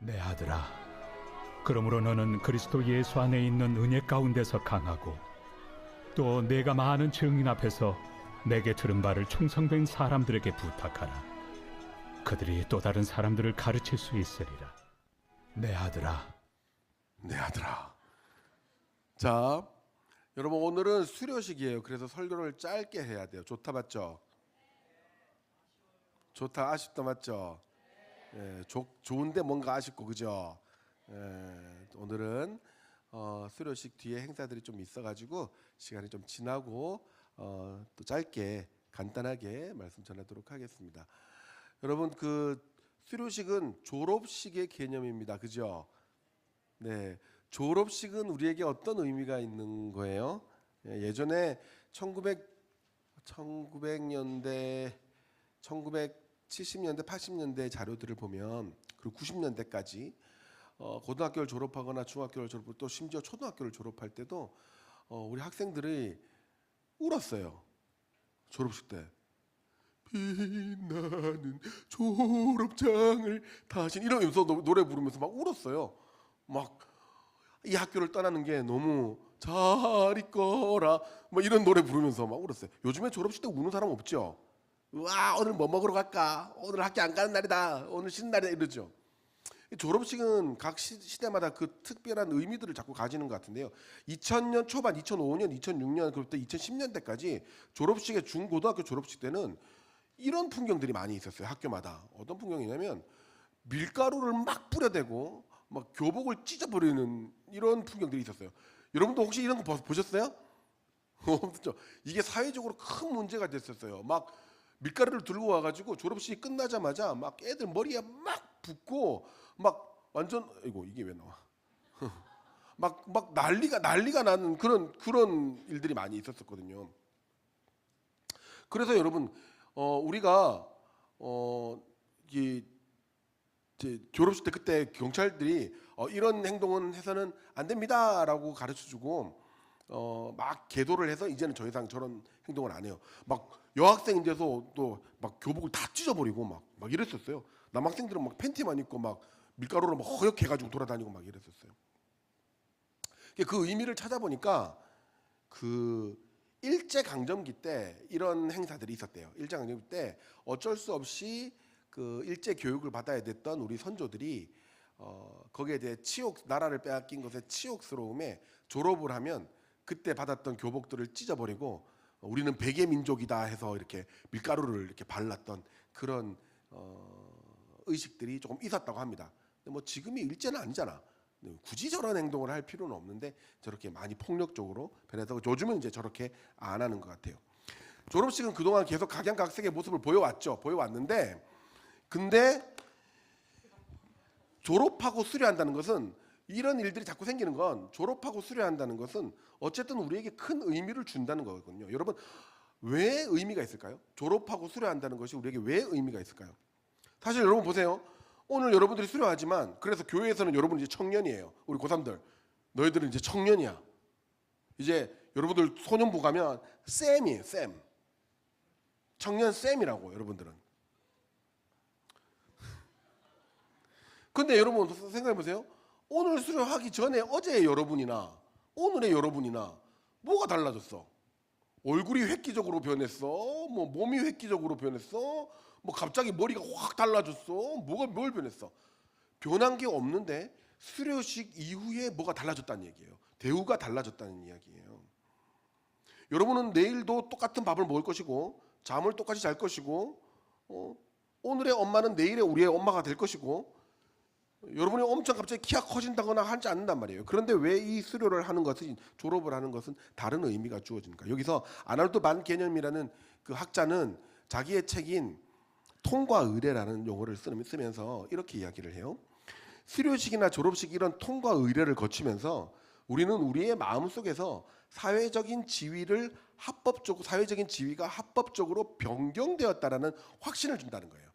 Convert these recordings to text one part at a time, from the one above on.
내 아들아, 그러므로 너는 그리스도 예수 안에 있는 은혜 가운데서 강하고 또 내가 많은 증인 앞에서 내게 들은 바를 충성된 사람들에게 부탁하라. 그들이 또 다른 사람들을 가르칠 수 있으리라. 내 아들아. 내 아들아. 자, 여러분 오늘은 수료식이에요. 그래서 설교를 짧게 해야 돼요. 좋다 맞죠? 좋다 아쉽다 맞죠? 예, 좋은데 뭔가 아쉽고 그죠? 예, 오늘은 수료식 뒤에 행사들이 좀 있어가지고 시간이 좀 지나고 또 짧게 간단하게 말씀 전하도록 하겠습니다. 여러분 그 수료식은 졸업식의 개념입니다. 그죠? 네, 졸업식은 우리에게 어떤 의미가 있는 거예요? 예전에 1900년대, 1970년대, 80년대 자료들을 보면 그리고 90년대까지 고등학교를 졸업하거나 중학교를 졸업하고 또 심지어 초등학교를 졸업할 때도 우리 학생들이 울었어요. 졸업식 때. 빛나는 졸업장을 다시 이러면서 노래 부르면서 막 울었어요. 막 이 학교를 떠나는 게 너무 잘 있거라 뭐 이런 노래 부르면서 막 울었어요. 요즘에 졸업식 때 우는 사람 없죠? 와 오늘 뭐 먹으러 갈까? 오늘 학교 안 가는 날이다. 오늘 쉬는 날이다 이러죠. 졸업식은 각 시대마다 그 특별한 의미들을 자꾸 가지는 것 같은데요. 2000년 초반, 2005년, 2006년 그부터 2010년대까지 졸업식의 중고등학교 졸업식 때는 이런 풍경들이 많이 있었어요. 학교마다. 어떤 풍경이냐면 밀가루를 막 뿌려대고 막 교복을 찢어버리는 이런 풍경들이 있었어요. 여러분도 혹시 이런 거 보셨어요? 없죠. 이게 사회적으로 큰 문제가 됐었어요. 막 밀가루를 들고 와가지고 졸업식이 끝나자마자 막 애들 머리에 막 붓고 막 완전 이게 왜 나와? 막 난리가 나는 그런 일들이 많이 있었거든요. 그래서 여러분 우리가 이제 졸업식 때 그때 경찰들이 이런 행동은 해서는 안 됩니다라고 가르쳐주고 막 계도를 해서 이제는 더 이상 저런 행동을 안 해요. 막 여학생인데서 또 막 교복을 다 찢어버리고 막 이랬었어요. 남학생들은 막 팬티만 입고 막 밀가루로 막 허옇해가지고 돌아다니고 막 이랬었어요. 그 의미를 찾아보니까 그 일제강점기 때 이런 행사들이 있었대요. 일제강점기 때 어쩔 수 없이 그 일제 교육을 받아야 됐던 우리 선조들이 거기에 대해 나라를 빼앗긴 것에 치욕스러움에 졸업을 하면 그때 받았던 교복들을 찢어버리고 우리는 백의 민족이다 해서 이렇게 밀가루를 이렇게 발랐던 그런 의식들이 조금 있었다고 합니다. 근데 뭐 지금이 일제는 아니잖아. 굳이 저런 행동을 할 필요는 없는데 저렇게 많이 폭력적으로 변해서 요즘은 이제 저렇게 안 하는 것 같아요. 졸업식은 그동안 계속 각양각색의 모습을 보여왔는데 근데 졸업하고 수료한다는 것은 이런 일들이 자꾸 생기는 건 졸업하고 수료한다는 것은 어쨌든 우리에게 큰 의미를 준다는 거거든요. 여러분 왜 의미가 있을까요? 졸업하고 수료한다는 것이 우리에게 왜 의미가 있을까요? 사실 여러분 보세요. 오늘 여러분들이 수료하지만 그래서 교회에서는 여러분 이제 청년이에요. 우리 고3들 너희들은 이제 청년이야. 이제 여러분들 소년부 가면 쌤이에요. 쌤. 청년 쌤이라고 여러분들은. 근데 여러분 생각해 보세요. 오늘 수료하기 전에 어제의 여러분이나 오늘의 여러분이나 뭐가 달라졌어? 얼굴이 획기적으로 변했어? 뭐 몸이 획기적으로 변했어? 뭐 갑자기 머리가 확 달라졌어? 뭘 변했어? 변한 게 없는데 수료식 이후에 뭐가 달라졌다는 얘기예요. 대우가 달라졌다는 이야기예요. 여러분은 내일도 똑같은 밥을 먹을 것이고 잠을 똑같이 잘 것이고 오늘의 엄마는 내일의 우리의 엄마가 될 것이고 여러분이 엄청 갑자기 키가 커진다거나 하지 않는단 말이에요. 그런데 왜 이 수료를 하는 것은 졸업을 하는 것은 다른 의미가 주어지는가? 여기서 아날도 만 개념이라는 그 학자는 자기의 책인 통과 의례라는 용어를 쓰면서 이렇게 이야기를 해요. 수료식이나 졸업식 이런 통과 의례를 거치면서 우리는 우리의 마음 속에서 사회적인 지위가 합법적으로 변경되었다라는 확신을 준다는 거예요.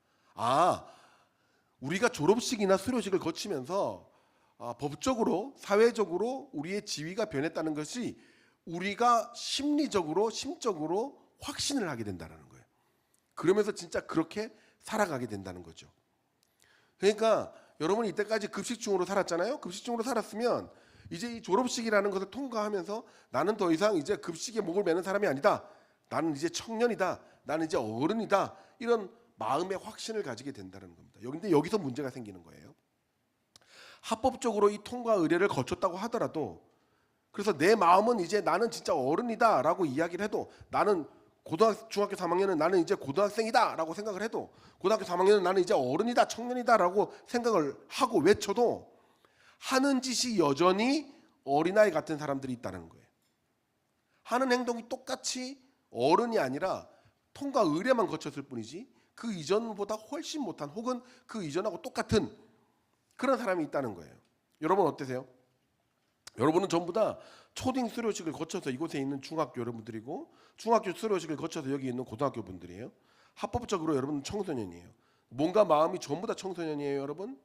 우리가 졸업식이나 수료식을 거치면서 법적으로 사회적으로 우리의 지위가 변했다는 것이 우리가 심적으로 확신을 하게 된다는 거예요. 그러면서 진짜 그렇게 살아가게 된다는 거죠. 그러니까 여러분이 이때까지 급식중으로 살았잖아요. 급식중으로 살았으면 이제 이 졸업식이라는 것을 통과하면서 나는 더 이상 이제 급식에 목을 매는 사람이 아니다. 나는 이제 청년이다. 나는 이제 어른이다. 이런 마음의 확신을 가지게 된다는 겁니다. 근데 여기서 문제가 생기는 거예요. 합법적으로 이 통과 의례를 거쳤다고 하더라도, 그래서 내 마음은 이제 나는 진짜 어른이다라고 이야기를 해도, 나는 중학교 3학년은 나는 이제 고등학생이다라고 생각을 해도, 고등학교 3학년은 나는 이제 어른이다, 청년이다라고 생각을 하고 외쳐도 하는 짓이 여전히 어린아이 같은 사람들이 있다는 거예요. 하는 행동이 똑같이 어른이 아니라 통과 의례만 거쳤을 뿐이지 그 이전보다 훨씬 못한, 혹은 그 이전하고 똑같은 그런 사람이 있다는 거예요. 여러분 어떠세요? 여러분은 전부 다 초딩 수료식을 거쳐서 이곳에 있는 중학교 여러분들이고, 중학교 수료식을 거쳐서 여기 있는 고등학교 분들이에요. 합법적으로 여러분은 청소년이에요. 몸과 마음이 전부 다 청소년이에요, 여러분.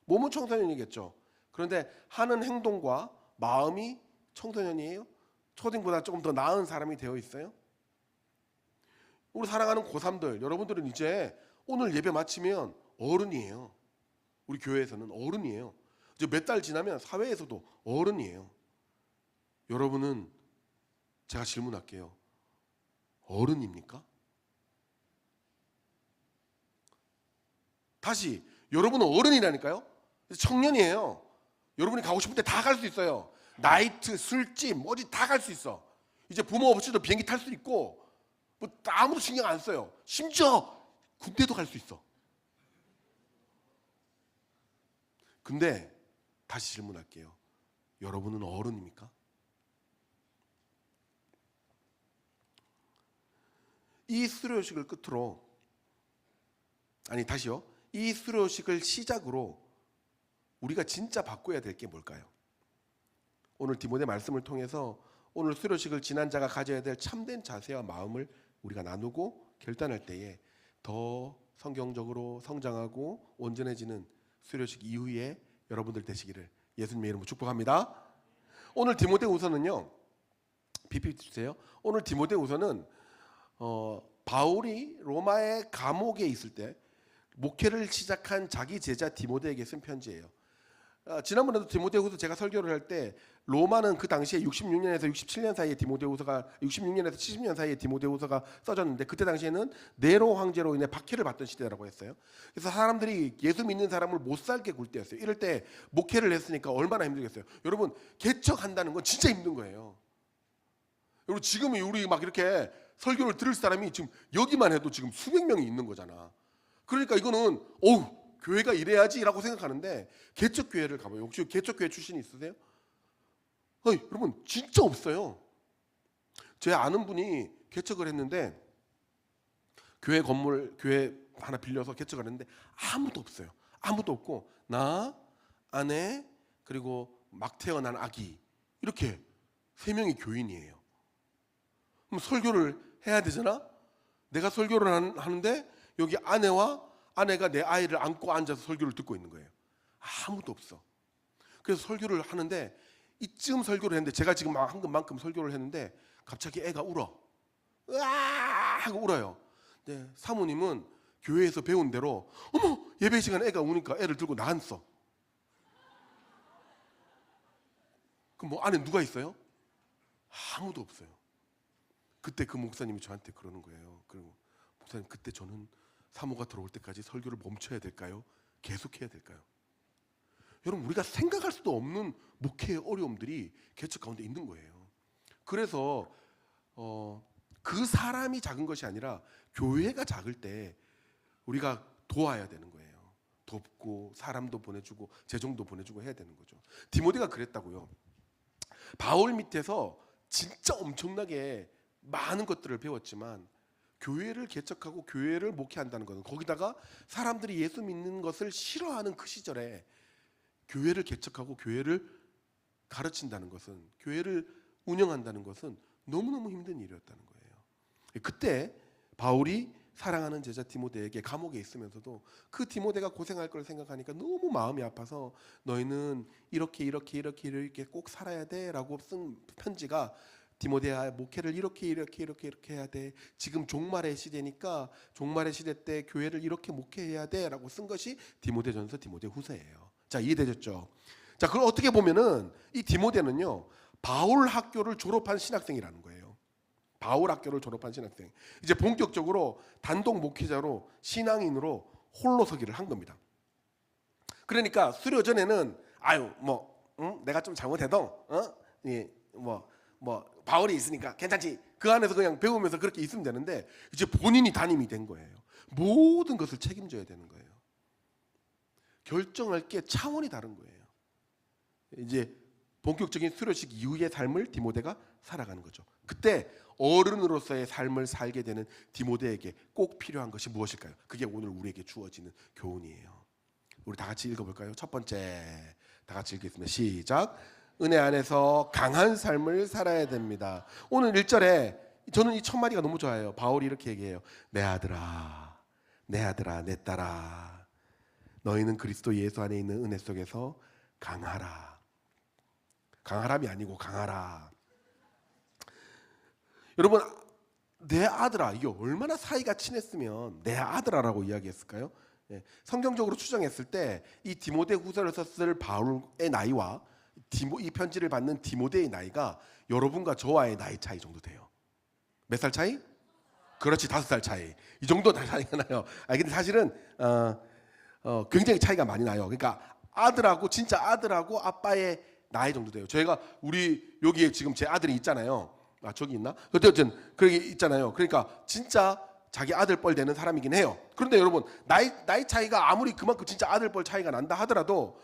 몸은 청소년이겠죠. 그런데 하는 행동과 마음이 청소년이에요. 초딩보다 조금 더 나은 사람이 되어 있어요. 우리 사랑하는 고3들, 여러분들은 이제 오늘 예배 마치면 어른이에요. 우리 교회에서는 어른이에요. 이제 몇 달 지나면 사회에서도 어른이에요. 여러분은, 제가 질문할게요. 어른입니까? 다시, 여러분은 어른이라니까요. 청년이에요. 여러분이 가고 싶은 데 다 갈 수 있어요. 나이트, 술집, 뭐지 다 갈 수 있어. 이제 부모 없이도 비행기 탈 수 있고, 뭐 아무도 신경 안 써요. 심지어 군대도 갈 수 있어. 근데 다시 질문할게요. 여러분은 어른입니까? 이 수료식을 끝으로, 아니 다시요. 이 수료식을 시작으로 우리가 진짜 바꿔야 될 게 뭘까요? 오늘 디모데 말씀을 통해서 오늘 수료식을 지난 자가 가져야 될 참된 자세와 마음을 우리가 나누고 결단할 때에 더 성경적으로 성장하고 온전해지는 수료식 이후에 여러분들 되시기를 예수님의 이름으로 축복합니다. 오늘 디모데후서는요, PPT 주세요. 오늘 디모데후서는 바울이 로마의 감옥에 있을 때 목회를 시작한 자기 제자 디모데에게 쓴 편지예요. 지난번에도 디모데후서 제가 설교를 할 때 로마는 그 당시에 66년에서 67년 사이에 디모데후서가 66년에서 70년 사이에 디모데후서가 써졌는데, 그때 당시에는 네로 황제로 인해 박해를 받던 시대라고 했어요. 그래서 사람들이 예수 믿는 사람을 못 살게 굴 때였어요. 이럴 때 목회를 했으니까 얼마나 힘들겠어요. 여러분, 개척한다는 건 진짜 힘든 거예요. 여러분, 지금 우리 막 이렇게 설교를 들을 사람이 지금 여기만 해도 지금 수백 명이 있는 거잖아. 그러니까 이거는 교회가 이래야지라고 생각하는데, 개척교회를 가봐요. 혹시 개척교회 출신이 있으세요? 여러분 진짜 없어요. 제 아는 분이 개척을 했는데, 교회 하나 빌려서 개척을 했는데 아무도 없어요. 아무도 없고 나, 아내, 그리고 막 태어난 아기, 이렇게 3명이 교인이에요. 그럼 설교를 해야 되잖아. 내가 설교를 하는데 여기 아내가 내 아이를 안고 앉아서 설교를 듣고 있는 거예요. 아무도 없어. 그래서 설교를 하는데, 이쯤 설교를 했는데, 제가 지금 한 것만큼 설교를 했는데 갑자기 애가 울어. 으아 하고 울어요. 근데 사모님은 교회에서 배운 대로 어머, 예배 시간에 애가 우니까 애를 들고 나앉어. 그럼 뭐 안에 누가 있어요? 아무도 없어요. 그때 그 목사님이 저한테 그러는 거예요. 그리고 목사님, 그때 저는 사모가 들어올 때까지 설교를 멈춰야 될까요? 계속해야 될까요? 여러분, 우리가 생각할 수도 없는 목회의 어려움들이 개척 가운데 있는 거예요. 그래서 그 사람이 작은 것이 아니라 교회가 작을 때 우리가 도와야 되는 거예요. 돕고 사람도 보내주고 재정도 보내주고 해야 되는 거죠. 디모데가 그랬다고요. 바울 밑에서 진짜 엄청나게 많은 것들을 배웠지만, 교회를 개척하고 교회를 목회한다는 것은, 거기다가 사람들이 예수 믿는 것을 싫어하는 그 시절에 교회를 개척하고 교회를 가르친다는 것은, 교회를 운영한다는 것은 너무너무 힘든 일이었다는 거예요. 그때 바울이 사랑하는 제자 디모데에게 감옥에 있으면서도 그 디모데가 고생할 걸 생각하니까 너무 마음이 아파서, 너희는 이렇게 꼭 살아야 돼 라고 쓴 편지가, 디모데야, 목회를 이렇게 해야 돼. 지금 종말의 시대니까 종말의 시대 때 교회를 이렇게 목회해야 돼 라고 쓴 것이 디모데전서, 디모데후서예요. 자, 이해되셨죠? 자, 그걸 어떻게 보면은 이 디모데는요, 바울 학교를 졸업한 신학생이라는 거예요. 바울 학교를 졸업한 신학생. 이제 본격적으로 단독 목회자로 신앙인으로 홀로 서기를 한 겁니다. 그러니까 수료 전에는 내가 좀 잘못해도 바울이 있으니까 괜찮지. 그 안에서 그냥 배우면서 그렇게 있으면 되는데 이제 본인이 담임이 된 거예요. 모든 것을 책임져야 되는 거예요. 결정할 게 차원이 다른 거예요. 이제 본격적인 수료식 이후의 삶을 디모데가 살아가는 거죠. 그때 어른으로서의 삶을 살게 되는 디모데에게 꼭 필요한 것이 무엇일까요? 그게 오늘 우리에게 주어지는 교훈이에요. 우리 다 같이 읽어볼까요? 첫 번째, 다 같이 읽겠습니다. 시작. 은혜 안에서 강한 삶을 살아야 됩니다. 오늘 1절에 저는 이 첫 마디가 너무 좋아요. 바울이 이렇게 얘기해요. 내 아들아, 내 아들아, 내 딸아, 너희는 그리스도 예수 안에 있는 은혜 속에서 강하라. 강하람이 아니고 강하라. 여러분, 내 아들아, 이게 얼마나 사이가 친했으면 내 아들아라고 이야기했을까요? 성경적으로 추정했을 때 이 디모데 후서를 썼을 바울의 나이와 이 편지를 받는 디모데의 나이가 여러분과 저와의 나이 차이 정도 돼요. 몇 살 차이? 그렇지, 5살 차이. 이 정도 차이가 나요. 근데 사실은 굉장히 차이가 많이 나요. 그러니까 아들하고 진짜 아들하고 아빠의 나이 정도 돼요. 저희가 우리 여기에 지금 제 아들이 있잖아요. 저기 있나? 어쨌든 그게 있잖아요. 그러니까 진짜 자기 아들 뻘 되는 사람이긴 해요. 그런데 여러분 나이 차이가 아무리 그만큼 진짜 아들 뻘 차이가 난다 하더라도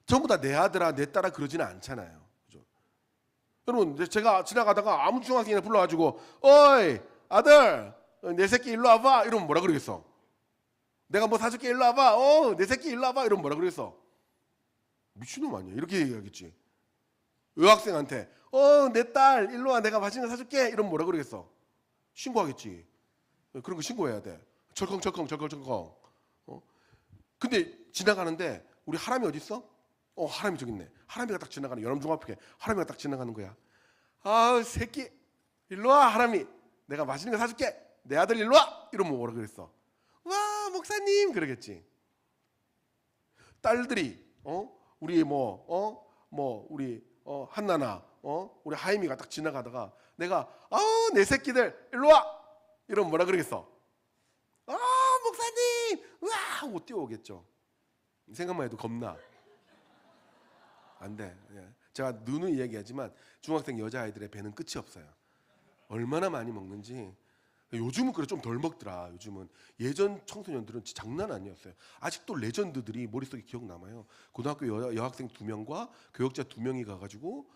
전부 다 내 아들아 내 딸아 그러지는 않잖아요. 그죠? 여러분 제가 지나가다가 아무 중학생이나 불러가지고 어이 아들 내 새끼 일로 와봐 이러면 뭐라 그러겠어? 내가 뭐 사줄게 일로 와봐 내 새끼 일로 와봐 이러면 뭐라 그러겠어? 미친놈 아니야 이렇게 얘기하겠지. 여학생한테 내 딸 일로 와 내가 맛있는 거 사줄게 이러면 뭐라 그러겠어? 신고하겠지. 그런 거 신고해야 돼. 철컹철컹. 근데 지나가는데 우리 하람이 어디 있어? 하람이 저기 있네. 하람이가 딱 지나가는 연암중학교에 하람이가 딱 지나가는 거야. 새끼 일로 와 하람이 내가 맛있는 거 사줄게 내 아들 일로 와 이러면 뭐라 그랬어? 와 목사님 그러겠지. 딸들이 우리 우리 한나나 우리 하임이가 딱 지나가다가 내가 내 새끼들 일로 와 이러면 뭐라 그러겠어? 목사님 우와 하고 뛰어오겠죠. 생각만 해도 겁나. 안 돼. 제가 누누이 얘기하지만 중학생 여자아이들의 배는 끝이 없어요. 얼마나 많이 먹는지. 요즘은 그래 좀 덜 먹더라. 요즘은 예전 청소년들은 진짜 장난 아니었어요. 아직도 레전드들이 머릿속에 기억 남아요. 고등학교 여학생 2명과 교역자 2명이 가가지고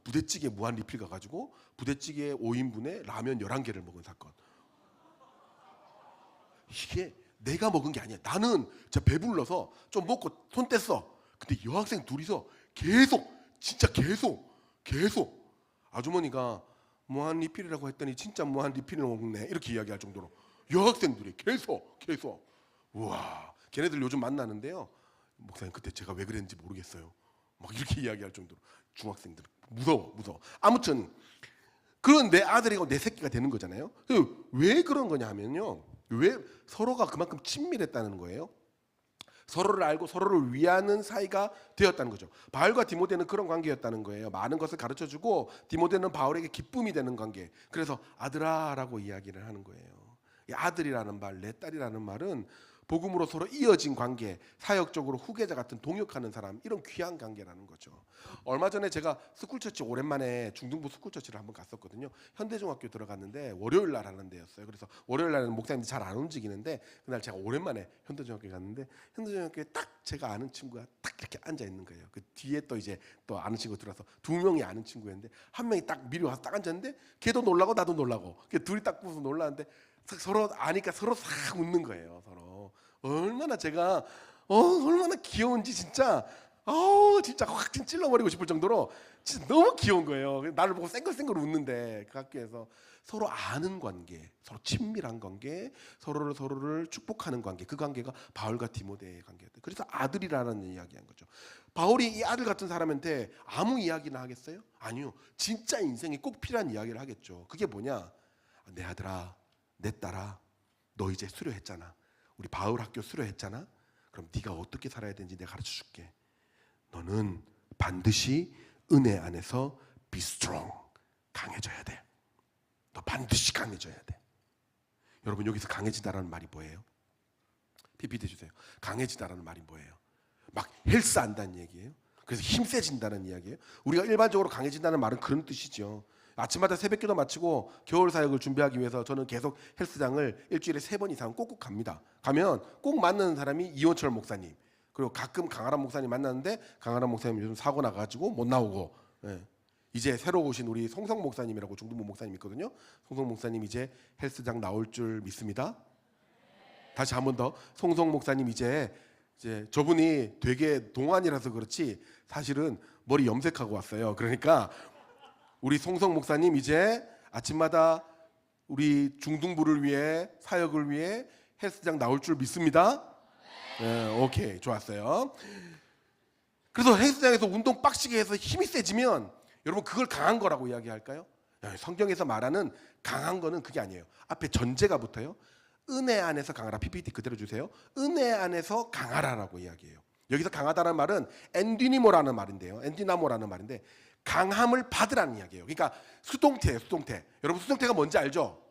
부대찌개 무한 리필 가가지고 부대찌개 5인분에 라면 11개를 먹은 사건. 이게 내가 먹은 게 아니야. 나는 진짜 배불러서 좀 먹고 손 뗐어. 근데 여학생 둘이서 진짜 계속 아주머니가 무한 리필이라고 했더니 진짜 무한 리필을 먹네 이렇게 이야기할 정도로 여학생들이 계속 우와 걔네들 요즘 만나는데요. 목사님 그때 제가 왜 그랬는지 모르겠어요. 막 이렇게 이야기할 정도로 중학생들 무서워. 아무튼 그런 내 아들이고 내 새끼가 되는 거잖아요. 왜 그런 거냐 하면요. 왜 서로가 그만큼 친밀했다는 거예요. 서로를 알고 서로를 위하는 사이가 되었다는 거죠. 바울과 디모데는 그런 관계였다는 거예요. 많은 것을 가르쳐주고 디모데는 바울에게 기쁨이 되는 관계. 그래서 아들아라고 이야기를 하는 거예요. 이 아들이라는 말, 내 딸이라는 말은 복음으로 서로 이어진 관계, 사역적으로 후계자 같은 동역하는 사람, 이런 귀한 관계라는 거죠. 얼마 전에 제가 스쿨처치 오랜만에 중등부 스쿨처치를 한번 갔었거든요. 현대중학교 들어갔는데 월요일 날 하는 데였어요. 그래서 월요일 날은 목사님들이 잘 안 움직이는데 그날 제가 오랜만에 현대중학교에 갔는데 현대중학교에 딱 제가 아는 친구가 딱 이렇게 앉아 있는 거예요. 그 뒤에 또 이제 또 아는 친구 들어와서 2명이 아는 친구였는데 한 명이 딱 미리 와서 딱 앉았는데 걔도 놀라고 나도 놀라고 둘이 딱 붙어서 놀라는데 서로 아니까 서로 싹 웃는 거예요. 서로 얼마나 제가 얼마나 귀여운지 진짜 진짜 확 찔러버리고 싶을 정도로 진짜 너무 귀여운 거예요. 나를 보고 쌩글쌩글 웃는데 그 학교에서 서로 아는 관계, 서로 친밀한 관계, 서로를 축복하는 관계, 그 관계가 바울과 디모데의 관계였대요. 그래서 아들이라는 이야기한 거죠. 바울이 이 아들 같은 사람한테 아무 이야기나 하겠어요? 아니요. 진짜 인생에 꼭 필요한 이야기를 하겠죠. 그게 뭐냐? 내 아들아 내 딸아 너 이제 수료했잖아. 우리 바울 학교 수료했잖아. 그럼 네가 어떻게 살아야 되는지 내가 가르쳐 줄게. 너는 반드시 은혜 안에서 be strong, 강해져야 돼. 너 반드시 강해져야 돼. 여러분, 여기서 강해지다라는 말이 뭐예요? PPT 주세요. 강해지다라는 말이 뭐예요? 막 헬스 한다는 얘기예요? 그래서 힘 세진다는 이야기예요? 우리가 일반적으로 강해진다는 말은 그런 뜻이죠. 아침마다 새벽기도 마치고 겨울 사역을 준비하기 위해서 저는 계속 헬스장을 일주일에 3번 이상 꼭꼭 갑니다. 가면 꼭 만나는 사람이 이원철 목사님, 그리고 가끔 강하람 목사님 만나는데 강하람 목사님 요즘 사고 나가지고 못 나오고, 이제 새로 오신 우리 송성 목사님이라고 중등부 목사님 있거든요. 송성 목사님 이제 헬스장 나올 줄 믿습니다. 다시 한 번 더, 송성 목사님 이제 저분이 되게 동안이라서 그렇지 사실은 머리 염색하고 왔어요. 그러니까 우리 송성 목사님 이제 아침마다 우리 중등부를 위해, 사역을 위해 헬스장 나올 줄 믿습니다. 네, 오케이, 좋았어요. 그래서 헬스장에서 운동 빡시게 해서 힘이 세지면 여러분 그걸 강한 거라고 이야기할까요? 성경에서 말하는 강한 거는 그게 아니에요. 앞에 전제가 붙어요. 은혜 안에서 강하라. PPT 그대로 주세요. 은혜 안에서 강하라라고 이야기해요. 여기서 강하다는 말은 엔디니모라는 말인데요. 엔디나모라는 말인데 강함을 받으라는 이야기예요. 그러니까 수동태예요, 수동태. 여러분 수동태가 뭔지 알죠?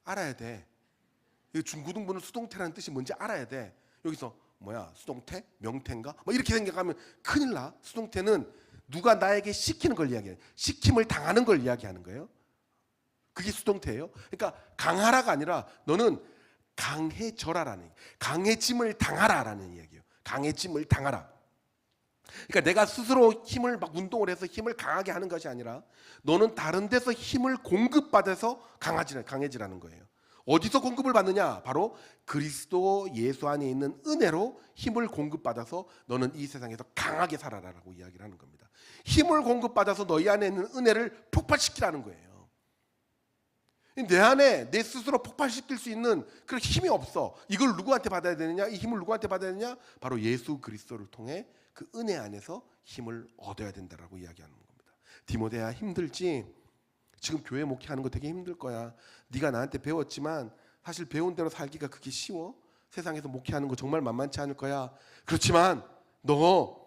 알아야 돼. 중고등부는 수동태라는 뜻이 뭔지 알아야 돼. 여기서 뭐야, 수동태? 명태인가? 뭐 이렇게 생각하면 큰일 나. 수동태는 누가 나에게 시키는 걸 이야기해요. 시킴을 당하는 걸 이야기하는 거예요. 그게 수동태예요. 그러니까 강하라가 아니라 너는 강해져라라는 얘기예요. 강해짐을 당하라라는 이야기예요. 강해짐을 당하라. 그러니까 내가 스스로 힘을 막 운동을 해서 힘을 강하게 하는 것이 아니라 너는 다른 데서 힘을 공급받아서 강해지라는 거예요. 어디서 공급을 받느냐? 바로 그리스도 예수 안에 있는 은혜로 힘을 공급받아서 너는 이 세상에서 강하게 살아라라고 이야기를 하는 겁니다. 힘을 공급받아서 너희 안에 있는 은혜를 폭발시키라는 거예요. 내 안에 내 스스로 폭발시킬 수 있는 그런 힘이 없어. 이걸 누구한테 받아야 되느냐? 이 힘을 누구한테 받아야 되느냐? 바로 예수 그리스도를 통해 그 은혜 안에서 힘을 얻어야 된다라고 이야기하는 겁니다. 디모데야, 힘들지? 지금 교회 목회하는 거 되게 힘들 거야. 네가 나한테 배웠지만 사실 배운 대로 살기가 그게 쉬워? 세상에서 목회하는 거 정말 만만치 않을 거야. 그렇지만 너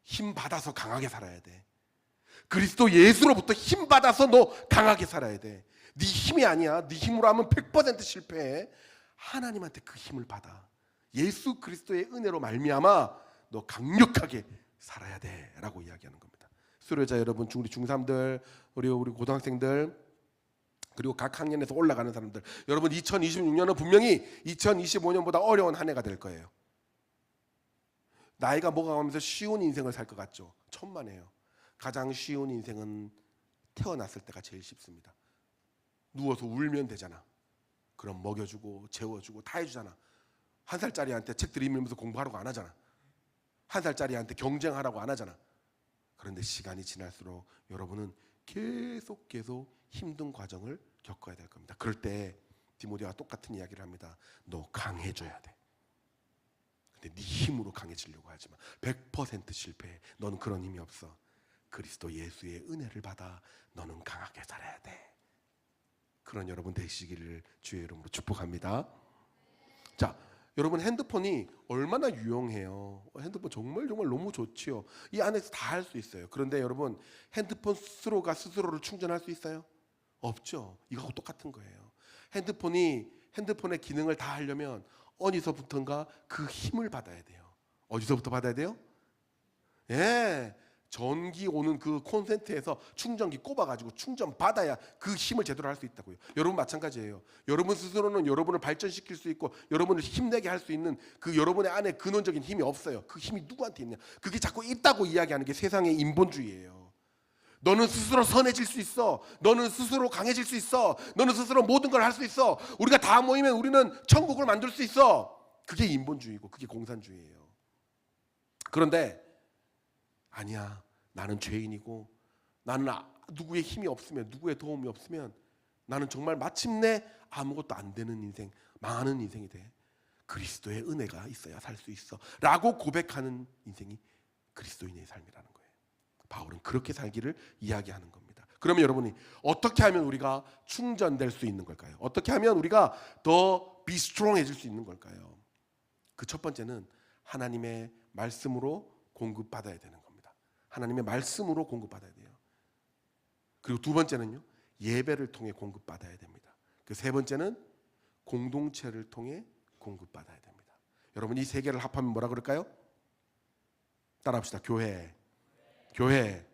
힘 받아서 강하게 살아야 돼. 그리스도 예수로부터 힘 받아서 너 강하게 살아야 돼. 네 힘이 아니야. 네 힘으로 하면 100% 실패해. 하나님한테 그 힘을 받아. 예수 그리스도의 은혜로 말미암아 너 강력하게 살아야 돼라고 이야기하는 겁니다. 수료자 여러분, 우리 중3들, 우리 고등학생들, 그리고 각 학년에서 올라가는 사람들, 여러분 2026년은 분명히 2025년보다 어려운 한 해가 될 거예요. 나이가 먹어가면서 쉬운 인생을 살 것 같죠? 천만에요. 가장 쉬운 인생은 태어났을 때가 제일 쉽습니다. 누워서 울면 되잖아. 그럼 먹여주고 재워주고 다 해주잖아. 1살짜리한테 책 들이밀면서 공부하라고 안 하잖아. 1살짜리한테 경쟁하라고 안 하잖아. 그런데 시간이 지날수록 여러분은 계속 힘든 과정을 겪어야 될 겁니다. 그럴 때 디모데와 똑같은 이야기를 합니다. 너 강해져야 돼. 근데 네 힘으로 강해지려고 하지 마. 100% 실패해. 너는 그런 힘이 없어. 그리스도 예수의 은혜를 받아 너는 강하게 살아야 돼. 그런 여러분 되시기를 주의 이름으로 축복합니다. 자, 여러분 핸드폰이 얼마나 유용해요. 핸드폰 정말 너무 좋지요. 이 안에서 다 할 수 있어요. 그런데 여러분, 핸드폰 스스로가 스스로를 충전할 수 있어요? 없죠. 이거하고 똑같은 거예요. 핸드폰의 기능을 다 하려면 어디서부터인가 그 힘을 받아야 돼요. 어디서부터 받아야 돼요? 전기 오는 그 콘센트에서 충전기 꼽아가지고 충전 받아야 그 힘을 제대로 할 수 있다고요. 여러분 마찬가지예요. 여러분 스스로는 여러분을 발전시킬 수 있고 여러분을 힘내게 할 수 있는 그 여러분의 안에 근원적인 힘이 없어요. 그 힘이 누구한테 있냐? 그게 자꾸 있다고 이야기하는 게 세상의 인본주의예요. 너는 스스로 선해질 수 있어. 너는 스스로 강해질 수 있어. 너는 스스로 모든 걸 할 수 있어. 우리가 다 모이면 우리는 천국을 만들 수 있어. 그게 인본주의고 그게 공산주의예요. 그런데 아니야. 나는 죄인이고 나는 누구의 힘이 없으면, 누구의 도움이 없으면 나는 정말 마침내 아무것도 안 되는 인생, 망하는 인생이 돼. 그리스도의 은혜가 있어야 살 수 있어 라고 고백하는 인생이 그리스도인의 삶이라는 거예요. 바울은 그렇게 살기를 이야기하는 겁니다. 그러면 여러분이 어떻게 하면 우리가 충전될 수 있는 걸까요? 어떻게 하면 우리가 더 be strong해질 수 있는 걸까요? 그 첫 번째는 하나님의 말씀으로 공급받아야 되는 겁니다. 하나님의 말씀으로 공급받아야 돼요. 그리고 두 번째는요, 예배를 통해 공급받아야 됩니다. 그 세 번째는 공동체를 통해 공급받아야 됩니다. 여러분, 이 세 개를 합하면 뭐라 그럴까요? 따라합시다. 교회. 교회.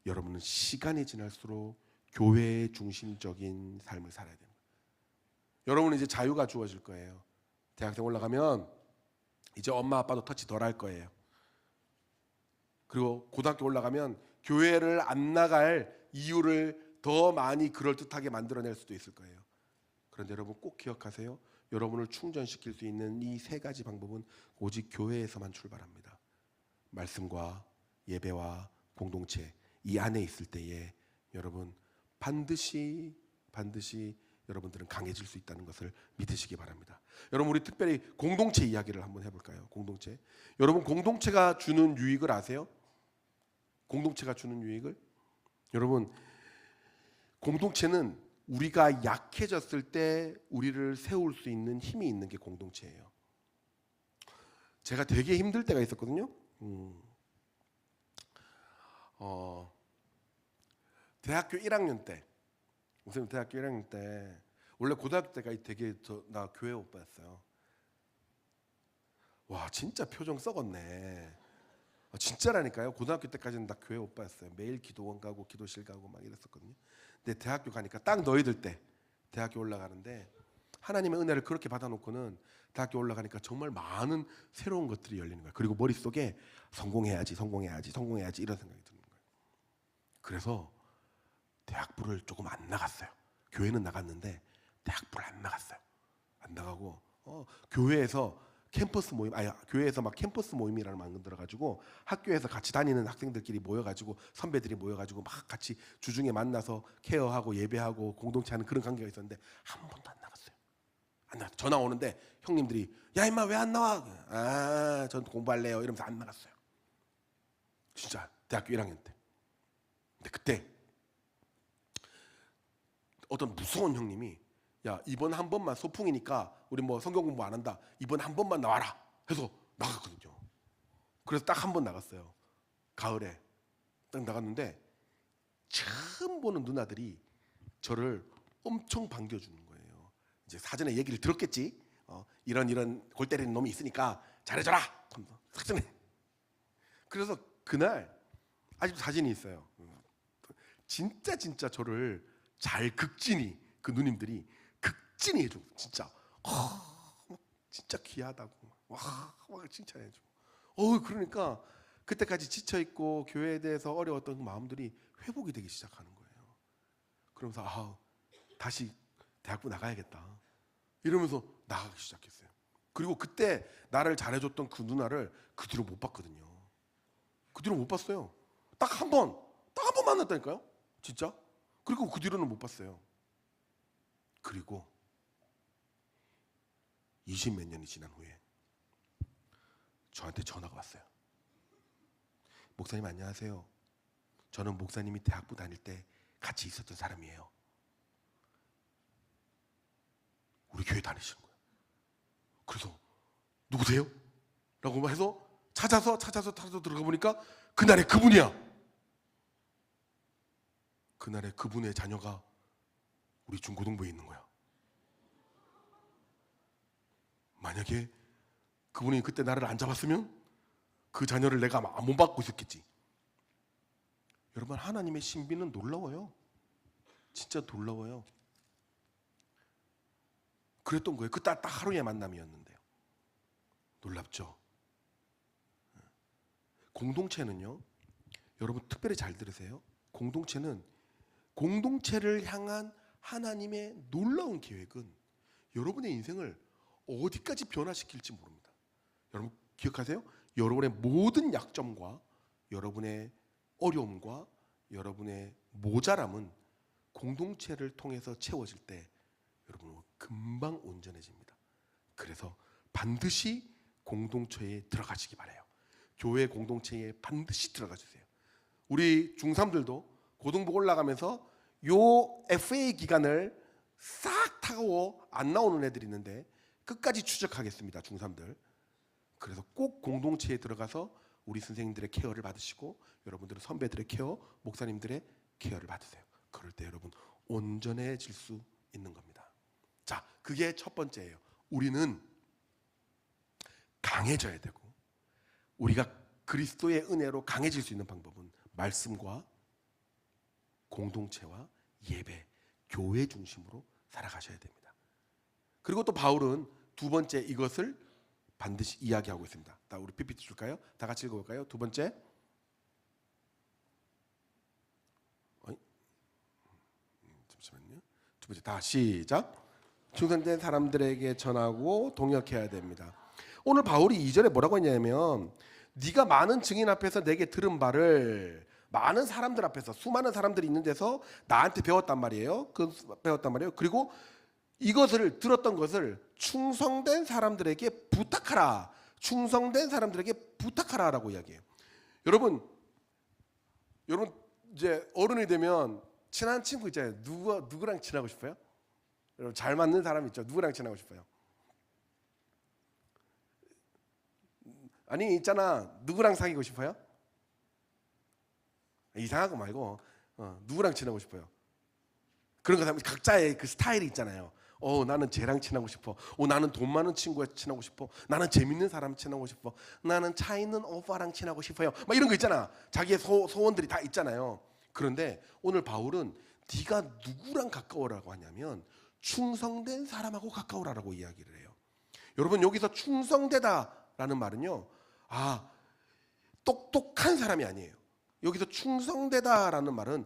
여러분은 시간이 지날수록 교회의 중심적인 삶을 살아야 됩니다. 여러분은 이제 자유가 주어질 거예요. 대학생 올라가면 이제 엄마 아빠도 터치 덜 할 거예요. 그리고 고등학교 올라가면 교회를 안 나갈 이유를 더 많이 그럴듯하게 만들어낼 수도 있을 거예요. 그런데 여러분 꼭 기억하세요. 여러분을 충전시킬 수 있는 이 세 가지 방법은 오직 교회에서만 출발합니다. 말씀과 예배와 공동체, 이 안에 있을 때에 여러분 반드시 여러분들은 강해질 수 있다는 것을 믿으시기 바랍니다. 여러분, 우리 특별히 공동체 이야기를 한번 해볼까요? 공동체. 여러분, 공동체가 주는 유익을 아세요? 공동체가 주는 유익을? 여러분, 공동체는 우리가 약해졌을 때 우리를 세울 수 있는 힘이 있는 게 공동체예요. 제가 되게 힘들 때가 있었거든요. 대학교 1학년 때, 선생님 대학교 1학년 때, 원래 고등학교 때까지 되게 나 교회 오빠였어요. 와, 진짜 표정 썩었네. 진짜라니까요. 고등학교 때까지는 나 교회 오빠였어요. 매일 기도원 가고 기도실 가고 막 이랬었거든요. 근데 대학교 가니까 딱 너희들 때 대학교 올라가는데 하나님의 은혜를 그렇게 받아놓고는 대학교 올라가니까 정말 많은 새로운 것들이 열리는 거예요. 그리고 머릿속에 성공해야지 이런 생각이 드는 거예요. 그래서 대학부를 조금 안 나갔어요. 교회는 나갔는데 대학부를 안 나갔어요. 안 나가고 교회에서 캠퍼스 모임, 교회에서 막 캠퍼스 모임이라는 걸 만들어가지고 학교에서 같이 다니는 학생들끼리 모여가지고 선배들이 모여가지고 막 같이 주중에 만나서 케어하고 예배하고 공동체하는 그런 관계가 있었는데 한 번도 안 나갔어요. 안 나갔어요. 전화 오는데 형님들이 야 임마 왜 안 나와? 전 공부할래요 이러면서 안 나갔어요. 진짜 대학교 1학년 때. 근데 그때 어떤 무서운 형님이 야 이번 한 번만 소풍이니까 우리 뭐 성경 공부 안 한다. 이번 한 번만 나와라 해서 나갔거든요. 그래서 딱 한 번 나갔어요. 가을에 딱 나갔는데 처음 보는 누나들이 저를 엄청 반겨주는 거예요. 이제 사전에 얘기를 들었겠지. 이런 골 때리는 놈이 있으니까 잘해줘라. 사전에. 그래서 그날 아직도 사진이 있어요. 진짜 저를 잘 극진히 그 누님들이 극진히 해주고 진짜 진짜 귀하다고 막 칭찬해주고 그러니까 그때까지 지쳐있고 교회에 대해서 어려웠던 그 마음들이 회복이 되기 시작하는 거예요. 그러면서 다시 대학부 나가야겠다 이러면서 나가기 시작했어요. 그리고 그때 나를 잘해줬던 그 누나를 그 뒤로 못 봤거든요. 그 뒤로 못 봤어요. 딱 한 번 만났다니까요. 진짜. 그리고 그 뒤로는 못 봤어요. 그리고 20몇 년이 지난 후에 저한테 전화가 왔어요. 목사님 안녕하세요. 저는 목사님이 대학부 다닐 때 같이 있었던 사람이에요. 우리 교회 다니시는 거예요. 그래서 누구세요? 라고 해서 찾아서 들어가 보니까 그날의 그분이야. 그날의 그분의 자녀가 우리 중고등부에 있는 거야. 만약에 그분이 그때 나를 안 잡았으면 그 자녀를 내가 못 받고 있었겠지. 여러분, 하나님의 신비는 놀라워요. 진짜 놀라워요. 그랬던 거예요. 그 딱 하루의 만남이었는데요. 놀랍죠? 공동체는요, 여러분 특별히 잘 들으세요. 공동체를 향한 하나님의 놀라운 계획은 여러분의 인생을 어디까지 변화시킬지 모릅니다. 여러분 기억하세요? 여러분의 모든 약점과 여러분의 어려움과 여러분의 모자람은 공동체를 통해서 채워질 때 여러분은 금방 온전해집니다. 그래서 반드시 공동체에 들어가시기 바라요. 교회 공동체에 반드시 들어가 주세요. 우리 중3들도 고등부 올라가면서 요 FA 기간을 싹 타고 안 나오는 애들이 있는데 끝까지 추적하겠습니다. 중3들. 그래서 꼭 공동체에 들어가서 우리 선생님들의 케어를 받으시고 여러분들은 선배들의 케어, 목사님들의 케어를 받으세요. 그럴 때 여러분 온전해질 수 있는 겁니다. 자, 그게 첫 번째예요. 우리는 강해져야 되고 우리가 그리스도의 은혜로 강해질 수 있는 방법은 말씀과 공동체와 예배, 교회 중심으로 살아가셔야 됩니다. 그리고 또 바울은 두 번째 이것을 반드시 이야기하고 있습니다. 다 우리 PPT 줄까요? 다 같이 읽어볼까요? 두 번째. 잠시만요. 두 번째 다 시작. 충성된 사람들에게 전하고 동역해야 됩니다. 오늘 바울이 이전에 뭐라고 했냐면 네가 많은 증인 앞에서 내게 들은 바를 많은 사람들 앞에서 수많은 사람들이 있는 데서 나한테 배웠단 말이에요. 배웠단 말이에요. 그리고 이것을 들었던 것을 충성된 사람들에게 부탁하라. 충성된 사람들에게 부탁하라라고 이야기해요. 여러분 이제 어른이 되면 친한 친구 있잖아요. 누구랑 친하고 싶어요? 여러분 잘 맞는 사람 있죠. 누구랑 친하고 싶어요? 아니 있잖아. 누구랑 사귀고 싶어요? 이상하고 말고 누구랑 친하고 싶어요? 그런 거 각자의 그 스타일이 있잖아요. 나는 쟤랑 친하고 싶어. 나는 돈 많은 친구와 친하고 싶어. 나는 재밌는 사람 친하고 싶어. 나는 차 있는 오빠랑 친하고 싶어요. 막 이런 거 있잖아. 자기의 소원들이 다 있잖아요. 그런데 오늘 바울은 네가 누구랑 가까워라고 하냐면 충성된 사람하고 가까워라라고 이야기를 해요. 여러분 여기서 충성되다라는 말은요. 똑똑한 사람이 아니에요. 여기서 충성되다라는 말은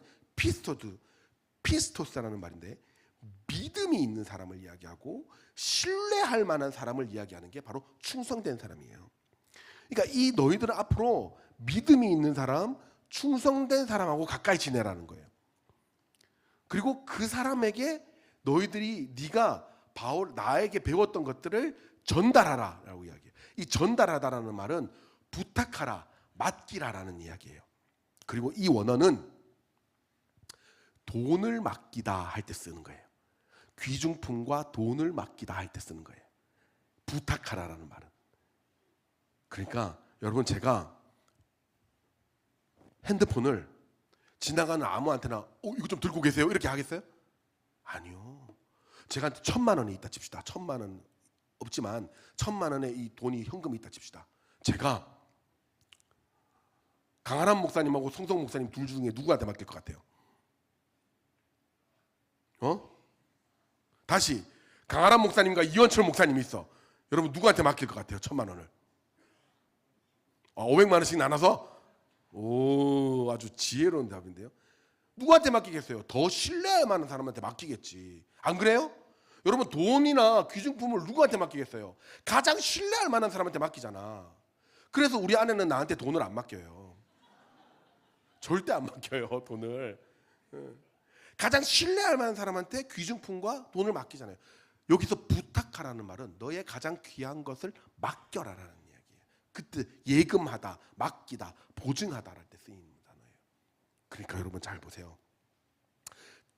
피스토스라는 말인데 믿음이 있는 사람을 이야기하고 신뢰할 만한 사람을 이야기하는 게 바로 충성된 사람이에요. 그러니까 이 너희들은 앞으로 믿음이 있는 사람, 충성된 사람하고 가까이 지내라는 거예요. 그리고 그 사람에게 너희들이 네가 나에게 배웠던 것들을 전달하라라고 이야기해요. 이 전달하다라는 말은 부탁하라, 맡기라라는 이야기예요. 그리고 이 원어는 돈을 맡기다 할 때 쓰는 거예요. 귀중품과 돈을 맡기다 할 때 쓰는 거예요. 부탁하라라는 말은. 그러니까 여러분 제가 핸드폰을 지나가는 아무한테나 이거 좀 들고 계세요 이렇게 하겠어요? 아니요. 제가 1,000만 원이 있다 칩시다. 1,000만 원 없지만 1,000만 원의 이 돈이 현금이 있다 칩시다. 제가 강한한 목사님하고 송성 목사님 둘 중에 누구한테 맡길 것 같아요? 다시 강한한 목사님과 이원철 목사님이 있어. 여러분 누구한테 맡길 것 같아요? 1,000만 원을 500만 원씩 나눠서? 오, 아주 지혜로운 답인데요. 누구한테 맡기겠어요? 더 신뢰할 만한 사람한테 맡기겠지. 안 그래요? 여러분 돈이나 귀중품을 누구한테 맡기겠어요? 가장 신뢰할 만한 사람한테 맡기잖아. 그래서 우리 아내는 나한테 돈을 안 맡겨요. 절대 안 맡겨요, 돈을. 가장 신뢰할 만한 사람한테 귀중품과 돈을 맡기잖아요. 여기서 부탁하라는 말은 너의 가장 귀한 것을 맡겨라라는 이야기예요. 그때 예금하다, 맡기다, 보증하다랄 때 쓰이는 단어예요. 그러니까 여러분 잘 보세요.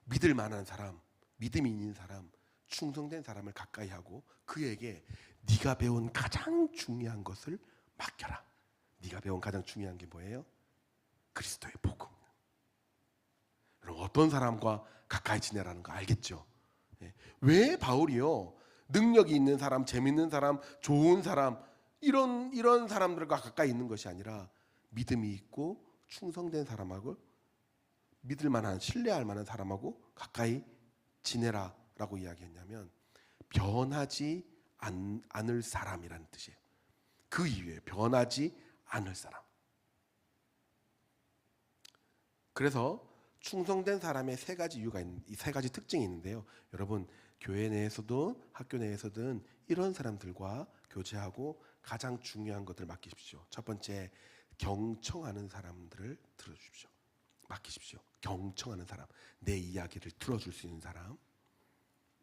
믿을 만한 사람, 믿음이 있는 사람, 충성된 사람을 가까이 하고 그에게 네가 배운 가장 중요한 것을 맡겨라. 네가 배운 가장 중요한 게 뭐예요? 그리스도의 복음. 여러분 어떤 사람과 가까이 지내라는 거 알겠죠? 왜 바울이요 능력이 있는 사람, 재밌는 사람, 좋은 사람 이런 사람들과 가까이 있는 것이 아니라 믿음이 있고 충성된 사람하고 믿을 만한 신뢰할 만한 사람하고 가까이 지내라라고 이야기했냐면 변하지 않을 사람이라는 뜻이에요. 그 이유에 변하지 않을 사람. 그래서 충성된 사람의 세 가지 이유가 있는, 이 세 가지 특징이 있는데요. 여러분 교회 내에서도 학교 내에서든 이런 사람들과 교제하고 가장 중요한 것들 맡기십시오. 첫 번째, 경청하는 사람들을 들어주십시오. 맡기십시오. 경청하는 사람, 내 이야기를 들어줄 수 있는 사람,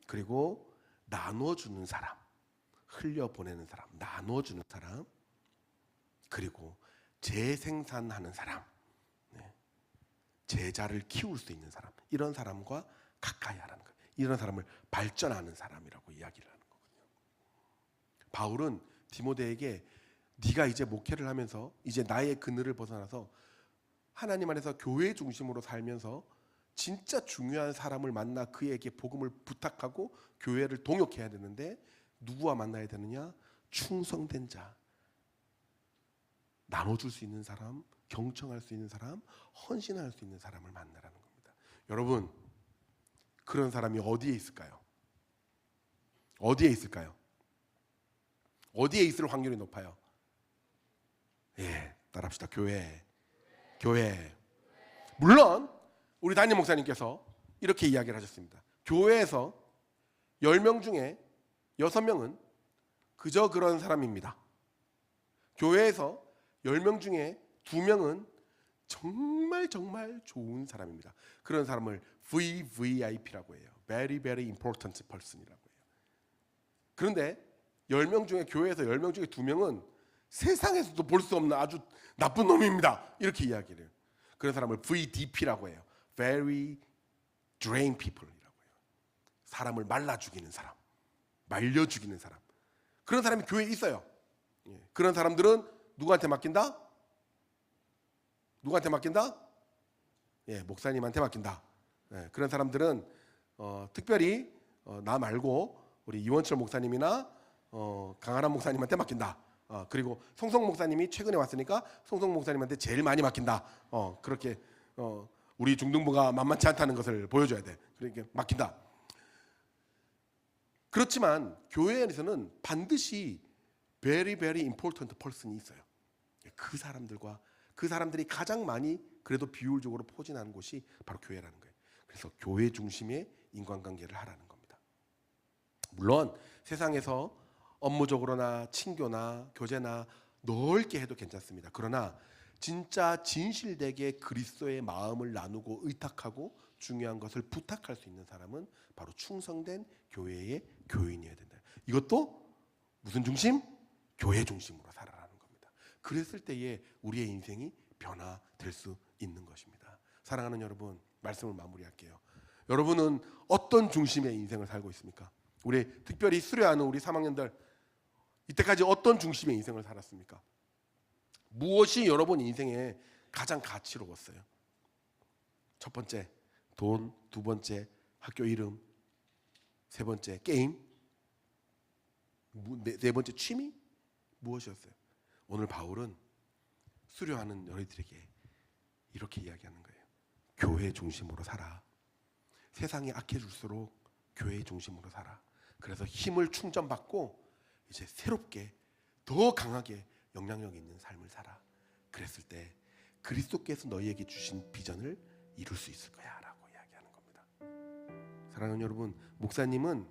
그리고 나눠주는 사람, 흘려보내는 사람, 나눠주는 사람, 그리고 재생산하는 사람, 제자를 키울 수 있는 사람, 이런 사람과 가까이 하라는 거예요. 이런 사람을 발전하는 사람이라고 이야기를 하는 거거든요. 바울은 디모데에게 네가 이제 목회를 하면서 이제 나의 그늘을 벗어나서 하나님 안에서 교회 중심으로 살면서 진짜 중요한 사람을 만나 그에게 복음을 부탁하고 교회를 동역해야 되는데 누구와 만나야 되느냐? 충성된 자, 나눠줄 수 있는 사람, 경청할 수 있는 사람, 헌신할 수 있는 사람을 만나라는 겁니다. 여러분, 그런 사람이 어디에 있을까요? 어디에 있을까요? 어디에 있을 확률이 높아요? 예, 따라합시다. 교회. 물론 우리 담임 목사님께서 이렇게 이야기를 하셨습니다. 교회에서 10명 중에 6명은 그저 그런 사람입니다. 교회에서 10명 중에 2명은 정말 좋은 사람입니다. 그런 사람을 VVIP라고 해요. Very very important person이라고 해요. 그런데 10명 중에 교회에서 10명 중에 2명은 세상에서도 볼 수 없는 아주 나쁜 놈입니다. 이렇게 이야기를 해요. 그런 사람을 VDP라고 해요. Very drain people이라고 해요. 사람을 말라 죽이는 사람, 말려 죽이는 사람. 그런 사람이 교회에 있어요. 그런 사람들은 누구한테 맡긴다? 누구한테 맡긴다? 예, 목사님한테 맡긴다. 예, 그런 사람들은 특별히 나 말고 우리 이원철 목사님이나 강한한 목사님한테 맡긴다. 그리고 송송 목사님이 최근에 왔으니까 송송 목사님한테 제일 많이 맡긴다. 그렇게 우리 중등부가 만만치 않다는 것을 보여줘야 돼. 그러니까 맡긴다. 그렇지만 교회에서는 반드시 very very important person이 있어요. 그 사람들이 가장 많이 그래도 비율적으로 포진하는 곳이 바로 교회라는 거예요. 그래서 교회 중심의 인간관계를 하라는 겁니다. 물론 세상에서 업무적으로나 친교나 교제나 넓게 해도 괜찮습니다. 그러나 진짜 진실되게 그리스도의 마음을 나누고 의탁하고 중요한 것을 부탁할 수 있는 사람은 바로 충성된 교회의 교인이어야 된다. 이것도 무슨 중심? 교회 중심으로 살아라는 겁니다. 그랬을 때에 우리의 인생이 변화될 수 있는 것입니다. 사랑하는 여러분, 말씀을 마무리할게요. 여러분은 어떤 중심의 인생을 살고 있습니까? 우리 특별히 수료하는 우리 3학년들 이때까지 어떤 중심의 인생을 살았습니까? 무엇이 여러분 인생에 가장 가치로웠어요? 첫 번째 돈, 두 번째 학교 이름, 세 번째 게임, 네 번째 취미? 무엇이었어요? 오늘 바울은 수료하는 너희들에게 이렇게 이야기하는 거예요. 교회 중심으로 살아. 세상이 악해질수록 교회 중심으로 살아. 그래서 힘을 충전받고 이제 새롭게 더 강하게 영향력 있는 삶을 살아. 그랬을 때 그리스도께서 너희에게 주신 비전을 이룰 수 있을 거야 라고 이야기하는 겁니다. 사랑하는 여러분, 목사님은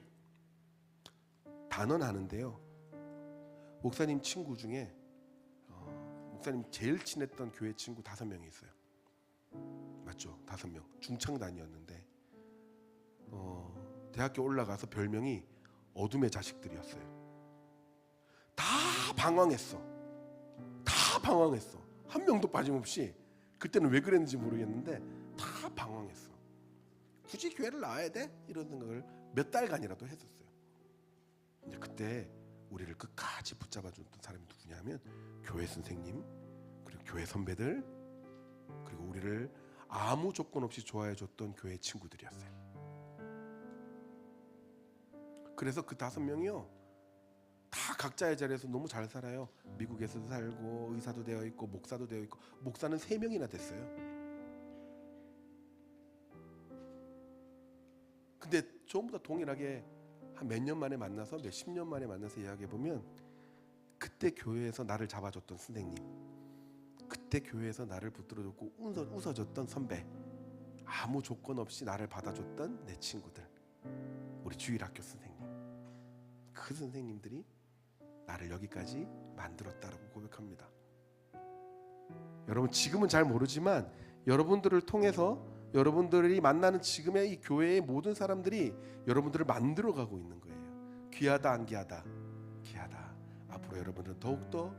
단언하는데요, 목사님 친구 중에 목사님 제일 친했던 교회 친구 5명이 있어요. 맞죠? 5명. 중창단이었는데 대학교 올라가서 별명이 어둠의 자식들이었어요. 다 방황했어. 한 명도 빠짐없이. 그때는 왜 그랬는지 모르겠는데 다 방황했어. 굳이 교회를 나와야 돼? 이런 생각을 몇 달간이라도 했었어요. 근데 그때 우리를 끝까지 붙잡아줬던 사람이 누구냐면 교회 선생님, 그리고 교회 선배들, 그리고 우리를 아무 조건 없이 좋아해줬던 교회 친구들이었어요. 그래서 그 5명이요 다 각자의 자리에서 너무 잘 살아요. 미국에서도 살고 의사도 되어 있고 목사도 되어 있고, 목사는 3명이나 됐어요. 근데 전부 다 동일하게 한 몇 년 만에 만나서 몇십 년 만에 만나서 이야기해보면 그때 교회에서 나를 잡아줬던 선생님, 그때 교회에서 나를 붙들어줬고 웃어줬던 선배, 아무 조건 없이 나를 받아줬던 내 친구들, 우리 주일학교 선생님, 그 선생님들이 나를 여기까지 만들었다라고 고백합니다. 여러분 지금은 잘 모르지만 여러분들을 통해서 여러분들이 만나는 지금의 이 교회의 모든 사람들이 여러분들을 만들어가고 있는 거예요. 귀하다 안 귀하다? 귀하다. 앞으로 여러분들은 더욱더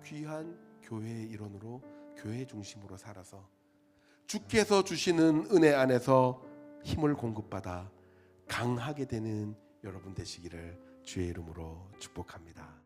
귀한 교회의 일원으로 교회 중심으로 살아서 주께서 주시는 은혜 안에서 힘을 공급받아 강하게 되는 여러분 되시기를 주의 이름으로 축복합니다.